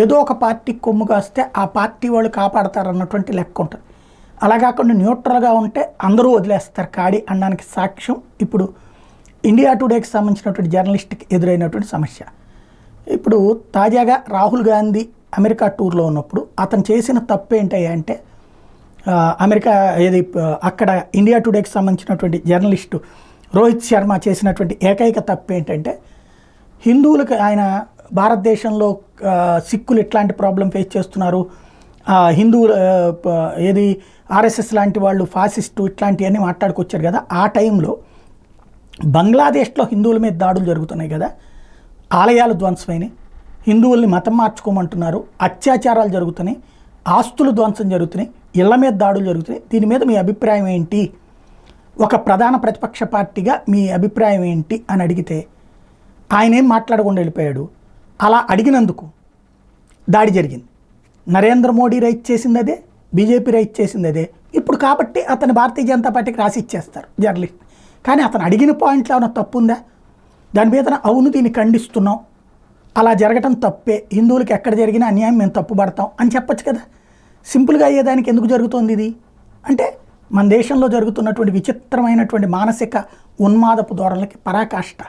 ఏదో ఒక పార్టీ కొమ్ము కాస్తే ఆ పార్టీ వాళ్ళు కాపాడతారన్నటువంటి లెక్క ఉంటుంది. అలా కాకుండా న్యూట్రల్గా ఉంటే అందరూ వదిలేస్తారు కాడి అనడానికి సాక్ష్యం ఇప్పుడు ఇండియా టుడేకి సంబంధించినటువంటి జర్నలిస్ట్కి ఎదురైనటువంటి సమస్య. ఇప్పుడు తాజాగా రాహుల్ గాంధీ అమెరికా టూర్లో ఉన్నప్పుడు అతను చేసిన తప్పు ఏంటంటే అమెరికా అక్కడ ఇండియా టుడేకి సంబంధించినటువంటి జర్నలిస్టు రోహిత్ శర్మ చేసినటువంటి ఏకైక తప్పు ఏంటంటే హిందువులకు ఆయన భారతదేశంలో సిక్కులు ఎట్లాంటి ప్రాబ్లం ఫేస్ చేస్తున్నారు, హిందువులు ఆర్ఎస్ఎస్ లాంటి వాళ్ళు ఫాసిస్టు ఇట్లాంటివన్నీ మాట్లాడుకొచ్చారు కదా. ఆ టైంలో బంగ్లాదేశ్లో హిందువుల మీద దాడులు జరుగుతున్నాయి కదా, ఆలయాలు ధ్వంసమైనవి, హిందువుల్ని మతం మార్చుకోమంటున్నారు, అత్యాచారాలు జరుగుతున్నాయి, ఆస్తులు ధ్వంసం జరుగుతున్నాయి, ఇళ్ల మీద దాడులు జరుగుతున్నాయి. దీని మీద మీ అభిప్రాయం ఏంటి, ఒక ప్రధాన ప్రతిపక్ష పార్టీగా మీ అభిప్రాయం ఏంటి అని అడిగితే ఆయన ఏం మాట్లాడకుండా వెళ్ళిపోయాడు. అలా అడిగినందుకు దాడి జరిగింది. నరేంద్ర మోడీ రైట్ చేసింది అదే, బీజేపీ రైట్ చేసింది అదే. ఇప్పుడు కాబట్టి అతను భారతీయ జనతా పార్టీకి రాసి ఇచ్చేస్తారు జర్నలిస్ట్. కానీ అతను అడిగిన పాయింట్లో ఏమైనా తప్పు ఉందా? దాని మీద అవును దీన్ని ఖండిస్తున్నాం, అలా జరగటం తప్పే, హిందువులకి ఎక్కడ జరిగినా అన్యాయం మేము తప్పుపడతాం అని చెప్పొచ్చు కదా. సింపుల్గా అయ్యేదానికి ఎందుకు జరుగుతోంది ఇది అంటే మన దేశంలో జరుగుతున్నటువంటి విచిత్రమైనటువంటి మానసిక ఉన్మాదపు ధోరణులకి పరాకాష్ట.